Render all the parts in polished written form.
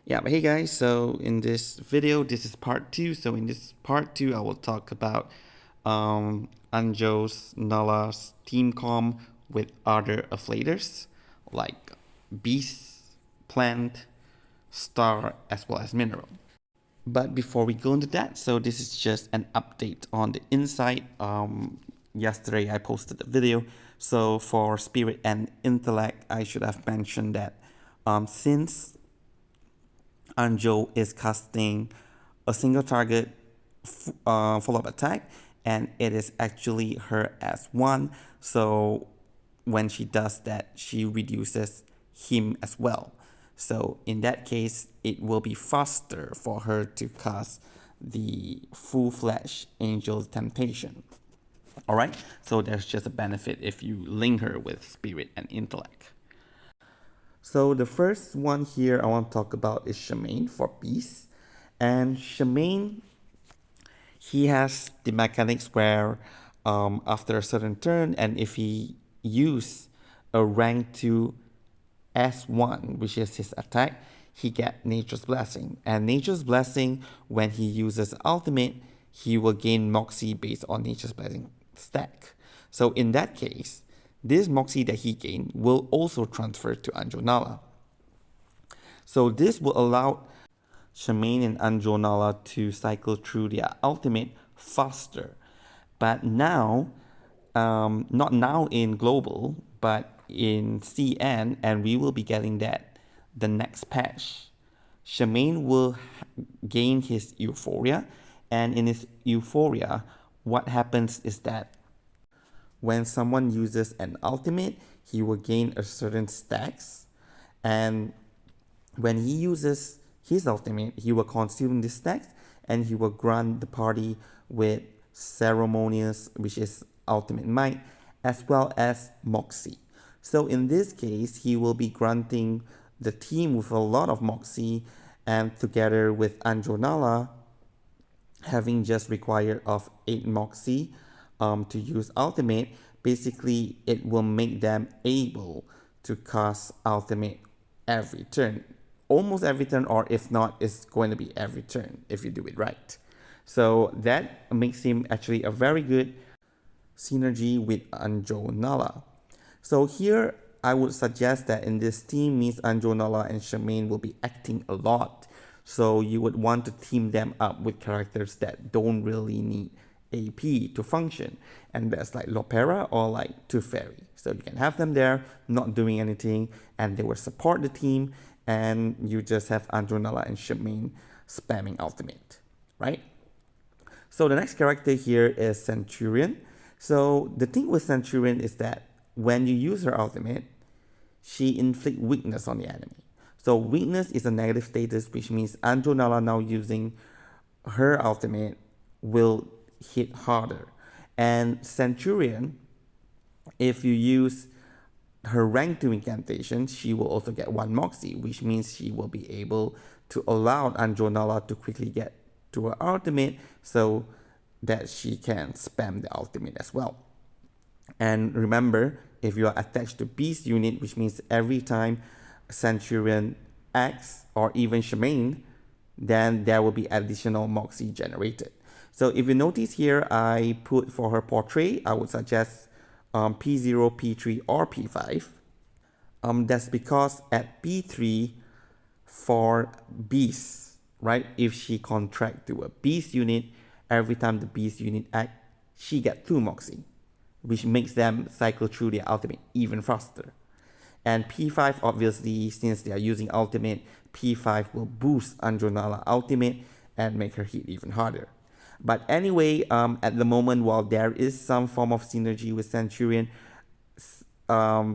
Yeah, but hey guys, so in this video, this is part two. So in this part two, I will talk about Anjo's Nala's team com with other affiliators like Beast, Plant, Star, as well as Mineral. But before we go into that, so this is just an update on the inside. Yesterday I posted a video. So for Spirit and Intellect, I should have mentioned that since Anjo is casting a single target follow-up attack, and it is actually her S1. So when she does that, she reduces him as well. So in that case, it will be faster for her to cast the full-fledged Angel Temptation. Alright, so there's just a benefit if you link her with Spirit and Intellect. So the first one here I want to talk about is Shamane for Peace. And Shamane, he has the mechanics where after a certain turn, and if he use a rank 2 S1, which is his attack, he get Nature's Blessing. And Nature's Blessing, when he uses ultimate, he will gain Moxie based on Nature's Blessing stack. So in that case, this Moxie that he gained will also transfer to Anjo Nala. So this will allow Shamane and Anjo Nala to cycle through their ultimate faster. But now, not now in global, but in CN, and we will be getting that the next patch. Shamane will gain his Euphoria, and in his Euphoria, what happens is that when someone uses an ultimate, he will gain a certain stacks, and when he uses his ultimate, he will consume the stacks, and he will grant the party with Ceremonious, which is ultimate might, as well as Moxie. So in this case, he will be granting the team with a lot of Moxie, and together with Anjo Nala having just required of 8 Moxie to use ultimate, basically it will make them able to cast ultimate every turn. Almost every turn, or if not, it's going to be every turn if you do it right. So that makes him actually a very good synergy with Anjo Nala. So here I would suggest that in this team means Anjo Nala and Shamane will be acting a lot. So you would want to team them up with characters that don't really need AP to function. And that's like Lopera or like Teferi. So you can have them there, not doing anything, and they will support the team, and you just have Anjo Nala and Shamane spamming ultimate, right? So the next character here is Centurion. So the thing with Centurion is that when you use her ultimate, she inflicts weakness on the enemy. So weakness is a negative status, which means Anjo Nala now using her ultimate will hit harder. And Centurion, if you use her rank 2 incantation, she will also get 1 Moxie, which means she will be able to allow Anjo Nala to quickly get to her ultimate so that she can spam the ultimate as well. And remember, if you are attached to Beast unit, which means every time Centurion acts or even Shamane, then there will be additional Moxie generated. So if you notice here, I put for her portrait, I would suggest P0, P3, or P5. That's because at P3 for Beast, right? If she contract to a Beast unit, every time the Beast unit act, she get 2 Moxie, which makes them cycle through their ultimate even faster. And P5, obviously, since they are using ultimate, P5 will boost Anjo Nala ultimate and make her hit even harder. But anyway, at the moment, while there is some form of synergy with Centurion,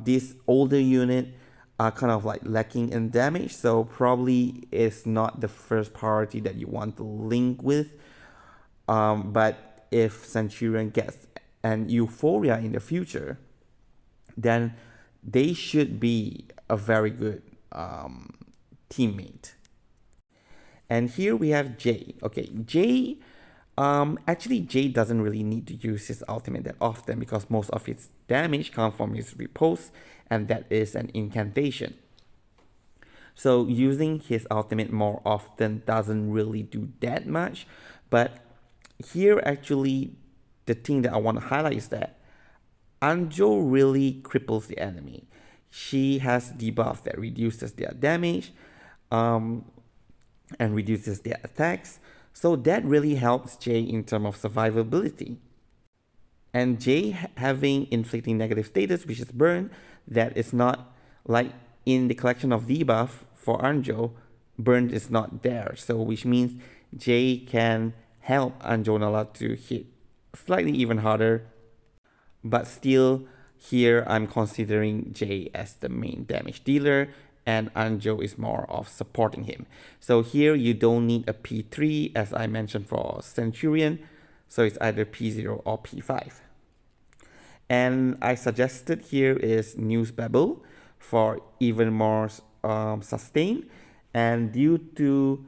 this older unit are kind of like lacking in damage, so probably it's not the first priority that you want to link with. But if Centurion gets an Euphoria in the future, then they should be a very good teammate. And here we have Jay. Okay, Jay, actually Jay doesn't really need to use his ultimate that often because most of its damage comes from his repose, and that is an incantation. So using his ultimate more often doesn't really do that much. But here actually the thing that I want to highlight is that Anjo really cripples the enemy. She has debuff that reduces their damage and reduces their attacks. So that really helps Jay in terms of survivability. And Jay having inflicting negative status, which is burn, that is not like in the collection of debuff for Anjo, burn is not there. So which means Jay can help Anjo Nala to hit slightly even harder. But still, here I'm considering Jay as the main damage dealer and Anjo is more of supporting him. So here you don't need a P3 as I mentioned for Centurion. So it's either P0 or P5. And I suggested here is News Babble for even more sustain. And due to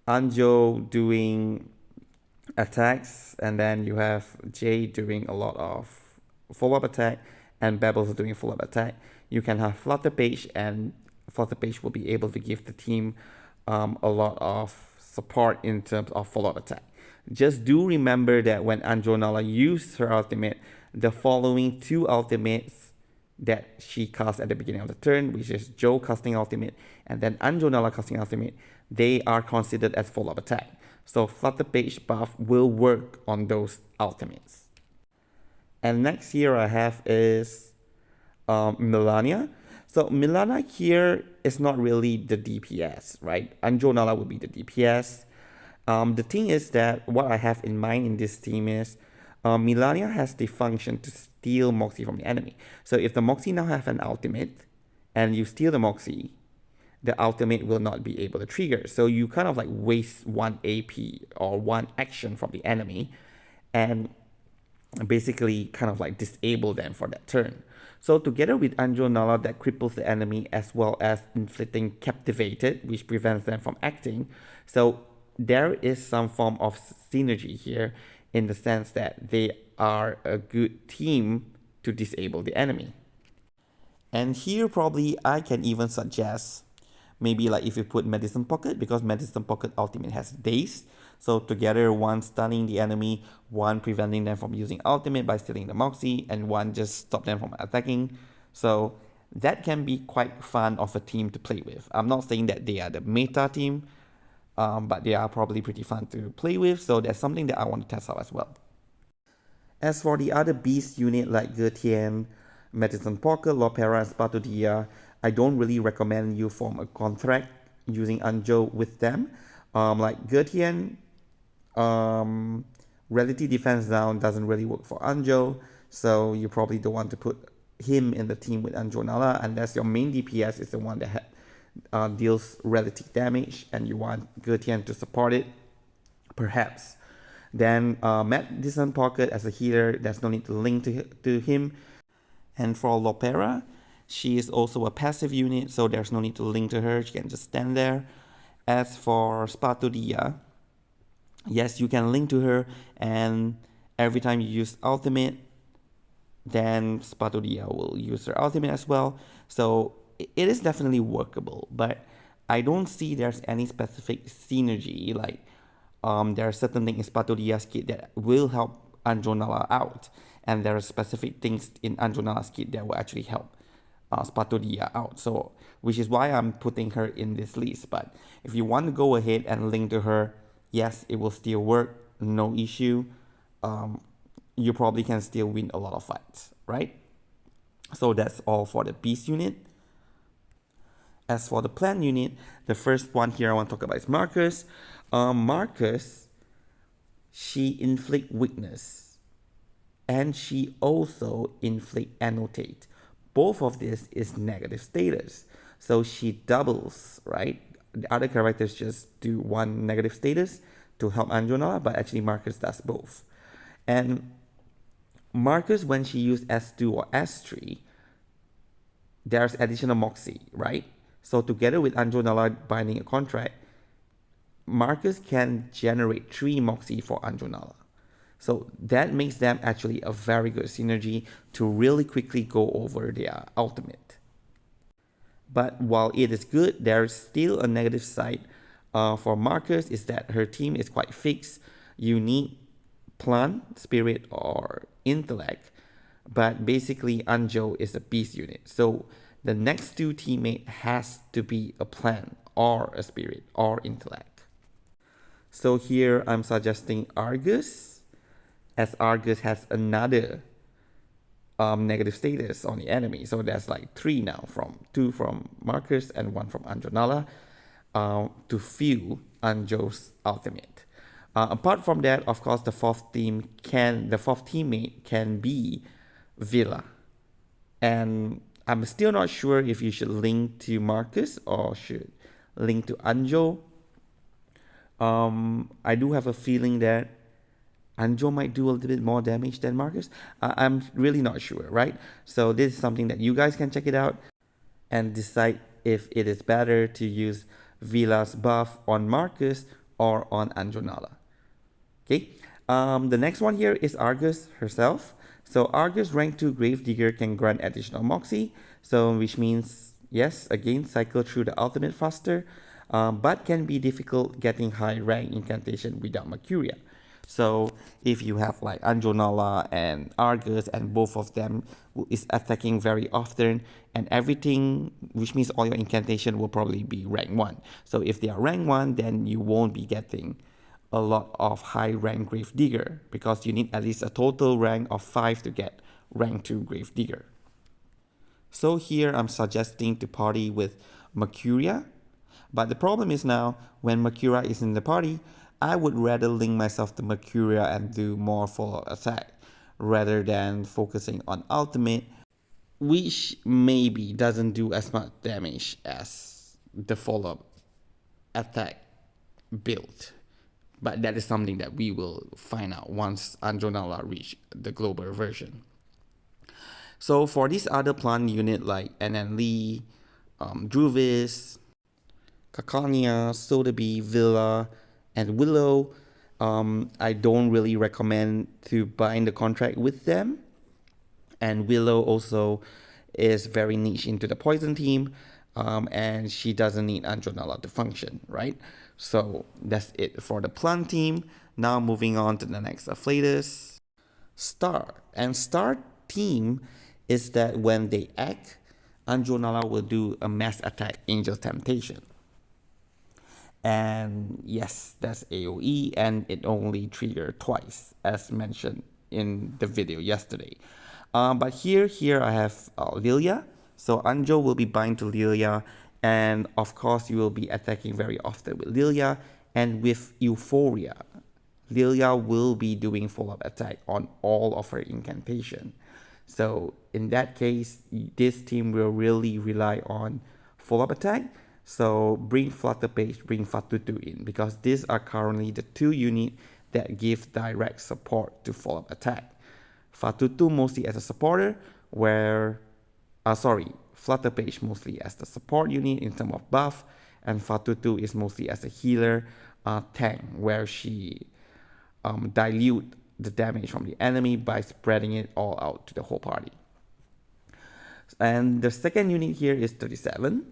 Anjo doing attacks, and then you have Jay doing a lot of follow-up attack, and Babel's doing follow-up attack, you can have Flutter Page, and Flutter Page will be able to give the team a lot of support in terms of follow-up attack. Just do remember that when Anjo Nala used her ultimate, the following two ultimates that she casts at the beginning of the turn, which is Joe casting ultimate and then Anjo Nala casting ultimate, they are considered as follow-up attack. So Flutter Page buff will work on those ultimates. And next here I have is Melania. So Melania here is not really the DPS, right? Anjo Nala will be the DPS. The thing is that what I have in mind in this team is Melania has the function to steal Moxie from the enemy. So if the Moxie now have an ultimate and you steal the Moxie, the ultimate will not be able to trigger. So you kind of like waste one AP or one action from the enemy and basically kind of like disable them for that turn. So together with Anjo Nala that cripples the enemy as well as inflicting Captivated, which prevents them from acting. So there is some form of synergy here in the sense that they are a good team to disable the enemy. And here probably I can even suggest maybe like if you put Medicine Pocket, because Medicine Pocket ultimate has Daze. So together, one stunning the enemy, one preventing them from using ultimate by stealing the Moxie, and one just stop them from attacking. So that can be quite fun of a team to play with. I'm not saying that they are the meta team, but they are probably pretty fun to play with. So that's something that I want to test out as well. As for the other beast unit like Gertien, Medicine Pocket, Lopera, and Spatudia, I don't really recommend you form a contract using Anjo with them. Like Gertien, Reality Defense down doesn't really work for Anjo, so you probably don't want to put him in the team with Anjo Nala unless your main DPS is the one that deals relative damage and you want Gertien to support it, perhaps. Then Medicine Pocket as a healer, there's no need to link to him. And for Lopera, she is also a passive unit, so there's no need to link to her, she can just stand there. As for Spatudia, yes, you can link to her, and every time you use ultimate, then Spatudia will use her ultimate as well. So it is definitely workable, but I don't see there's any specific synergy. Like there are certain things in Spatudia's kit that will help Anjo Nala out, and there are specific things in Anjo Nala's kit that will actually help Spatudia out. So which is why I'm putting her in this list. But if you want to go ahead and link to her, yes, it will still work, no issue. You probably can still win a lot of fights, right? So that's all for the beast unit. As for the plant unit, the first one here I want to talk about is Marcus. Marcus, she inflict weakness and she also inflict annotate. Both of this is negative status. So she doubles, right? The other characters just do one negative status to help Anjo Nala, but actually Marcus does both. And Marcus, when she used S2 or S3, there's additional Moxie, right? So together with Anjo Nala binding a contract, Marcus can generate 3 Moxie for Anjo Nala. So that makes them actually a very good synergy to really quickly go over their ultimate. But while it is good, there's still a negative side for Marcus is that her team is quite fixed. You need plant, spirit, or intellect. But basically, Anjo is a beast unit. So the next two teammate has to be a plant or a spirit or intellect. So here I'm suggesting Argus, as Argus has another negative status on the enemy. So there's like three now, from two from Marcus and one from Anjonala, to fuel Anjo's ultimate. Apart from that, of course, the fourth teammate can be Villa, and I'm still not sure if you should link to Marcus or should link to Anjo. I do have a feeling that Anjo might do a little bit more damage than Marcus. I'm really not sure, right? So this is something that you guys can check it out and decide if it is better to use Villa's buff on Marcus or on Anjonala. Okay, the next one here is Argus herself. So Argus rank 2 Gravedigger can grant additional Moxie, so which means, yes, again, cycle through the ultimate faster, but can be difficult getting high rank incantation without Mercuria. So if you have like Anjonala and Argus and both of them is attacking very often and everything, which means all your incantation will probably be rank 1. So if they are rank 1, then you won't be getting a lot of high rank Gravedigger because you need at least a total rank of 5 to get rank 2 Gravedigger. So here I'm suggesting to party with Mercuria, but the problem is now when Mercuria is in the party, I would rather link myself to Mercuria and do more follow-up attack rather than focusing on ultimate, which maybe doesn't do as much damage as the follow-up attack build. But that is something that we will find out once Anjonala reach the global version. So for this other plant unit like Lee, Druvis, Kakania, Sotheby, Villa, and Willow, I don't really recommend to bind the contract with them. And Willow also is very niche into the poison team, and she doesn't need Anjonala to function, right? So that's it for the plant team. Now moving on to the next afflatus, Star. And Star team is that when they act, Anjonala will do a mass attack Angel Temptation. And yes, that's AoE, and it only triggered twice, as mentioned in the video yesterday. But here I have Lilya. So Anjo will be bind to Lilya, and of course you will be attacking very often with Lilya, and with Euphoria, Lilya will be doing follow-up attack on all of her incantation. So in that case, this team will really rely on follow-up attack. So bring Flutterpage, bring Fatutu in, because these are currently the two units that give direct support to follow-up attack. Fatutu mostly as a supporter, Flutterpage mostly as the support unit in terms of buff, and Fatutu is mostly as a healer tank, where she dilute the damage from the enemy by spreading it all out to the whole party. And the second unit here is 37.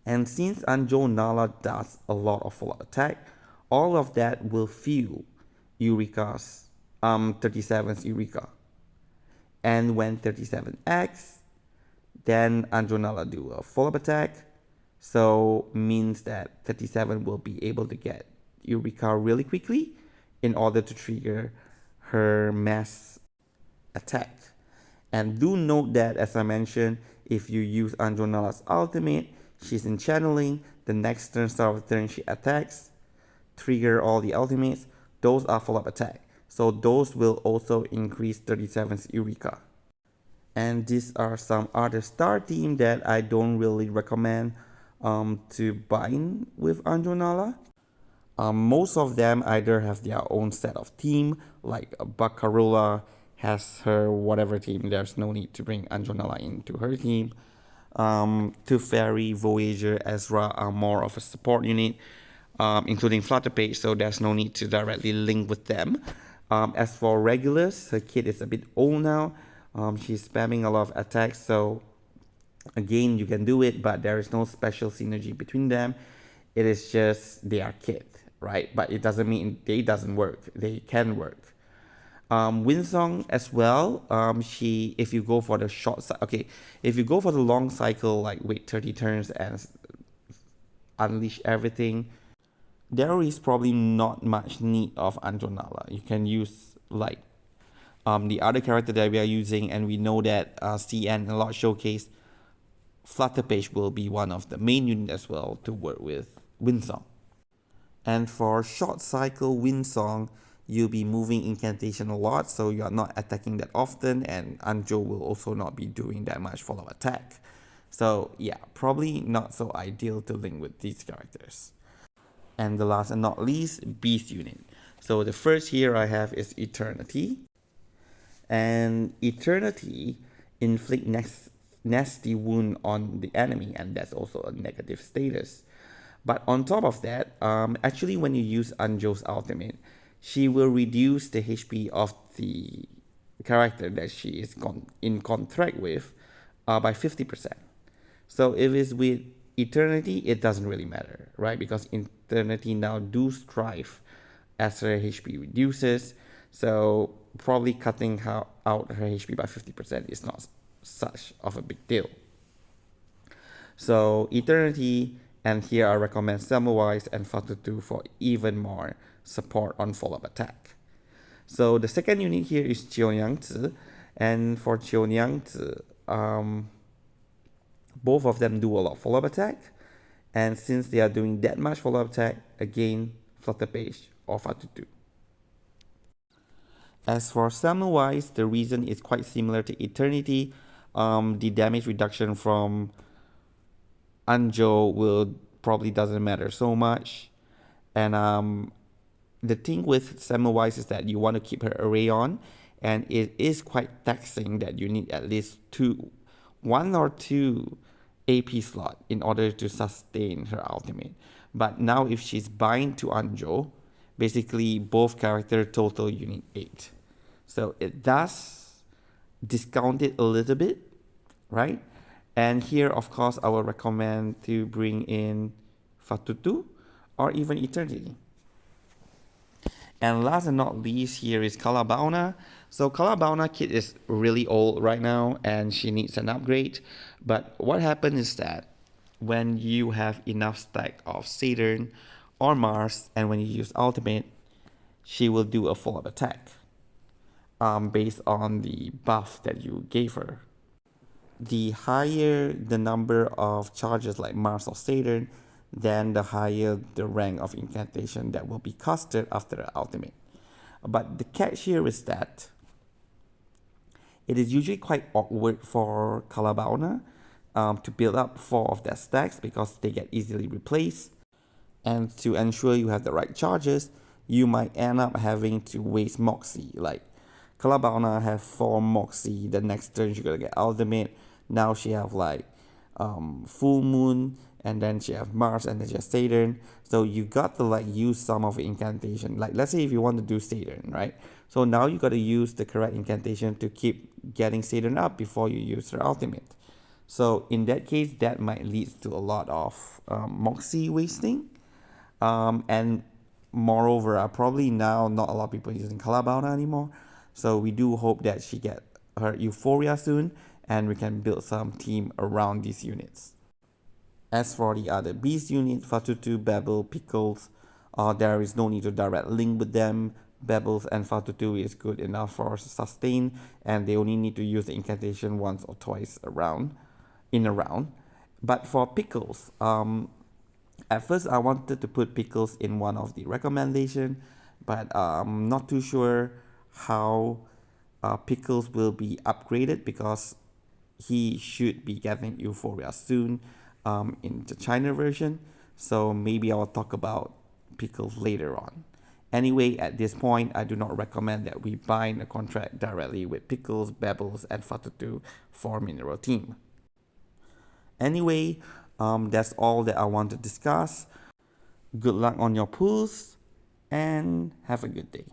And since Anjonala does a lot of follow-up attack, all of that will fuel Eureka's 37's Eureka. And when 37 acts, then Anjonala do a follow-up attack. So means that 37 will be able to get Eureka really quickly in order to trigger her mass attack. And do note that, as I mentioned, if you use Anjonala's ultimate, she's in channeling, the next turn, start of the turn, she attacks, trigger all the ultimates, those are follow-up attack. So those will also increase 37's Eureka. And these are some other star team that I don't really recommend to bind with Anjonala. Most of them either have their own set of team, like Baccarola has her whatever team, there's no need to bring Anjonala into her team. Teferi, Voyager, Ezra are more of a support unit, including Flutterpage, so there's no need to directly link with them. As for Regulus, her kit is a bit old now. She's spamming a lot of attacks, so Again, you can do it, but there is no special synergy between them. It is just they are kit, right? But it doesn't mean they doesn't work. They can work. Winsong as well. If you go for the okay, if you go for the long cycle, like wait 30 turns and unleash everything, there is probably not much need of Anjo. You can use like the other character that we are using, and we know that CN in a lot showcase, Flutterpage will be one of the main units as well to work with Winsong. And for short cycle Winsong, you'll be moving incantation a lot, so you're not attacking that often, and Anjo will also not be doing that much follow-up attack. So yeah, probably not so ideal to link with these characters. And the last and not least, Beast unit. So the first here I have is Eternity. And Eternity inflict nasty wound on the enemy, and that's also a negative status. But on top of that, actually when you use Anjo's ultimate, she will reduce the HP of the character that she is in contract with by 50%. So if it's with Eternity, it doesn't really matter, right? Because Eternity now do strive as her HP reduces. So probably cutting out her HP by 50% is not such of a big deal. So Eternity, and here I recommend Semmelweis and Fatutu for even more support on follow-up attack. So the second unit here is Jionyangzi, and for Jionyangzi, both of them do a lot of follow-up attack, and since they are doing that much follow-up attack, again, Flutterpage or Fatutu. As for Semmelweis, the reason is quite similar to Eternity. The damage reduction from Anjo will probably doesn't matter so much. And the thing with Semmelweis is that you want to keep her array on, and it is quite taxing that you need at least one or two AP slot in order to sustain her ultimate. But now if she's bind to Anjo, basically both character total you need 8. So it does discount it a little bit, right? And here, of course, I will recommend to bring in Fatutu or even Eternity. And last and not least, here is Kaalaa. So Kaalaa kit is really old right now, and she needs an upgrade. But what happens is that when you have enough stack of Saturn or Mars, and when you use ultimate, she will do a follow-up attack based on the buff that you gave her. The higher the number of charges like Mars or Saturn, then the higher the rank of incantation that will be casted after the ultimate. But the catch here is that it is usually quite awkward for Kaalaa to build up 4 of their stacks because they get easily replaced. And to ensure you have the right charges, you might end up having to waste Moxie. Like Kaalaa have 4 Moxie, the next turn she's gonna get ultimate. Now she have like full moon, and then she have Mars, and then she has Saturn. So you got to like use some of the incantation. Like let's say if you want to do Saturn, right? So now you got to use the correct incantation to keep getting Saturn up before you use her ultimate. So in that case, that might lead to a lot of Moxie wasting. And moreover, probably now not a lot of people using Kaalaa anymore. So we do hope that she get her Euphoria soon, and we can build some team around these units. As for the other Beast unit, Fatutu, Babel, Pickles, there is no need to direct link with them. Bebbles and Fatutu is good enough for sustain, and they only need to use the incantation once or twice in a round. But for Pickles, at first I wanted to put Pickles in one of the recommendation, but I'm not too sure how Pickles will be upgraded because he should be getting Euphoria soon in the China version. So maybe I will talk about Pickles later on. Anyway, at this point, I do not recommend that we bind a contract directly with Pickles, Bebbles, and Fatutu for Mineral Team. Anyway, that's all that I want to discuss. Good luck on your pools, and have a good day.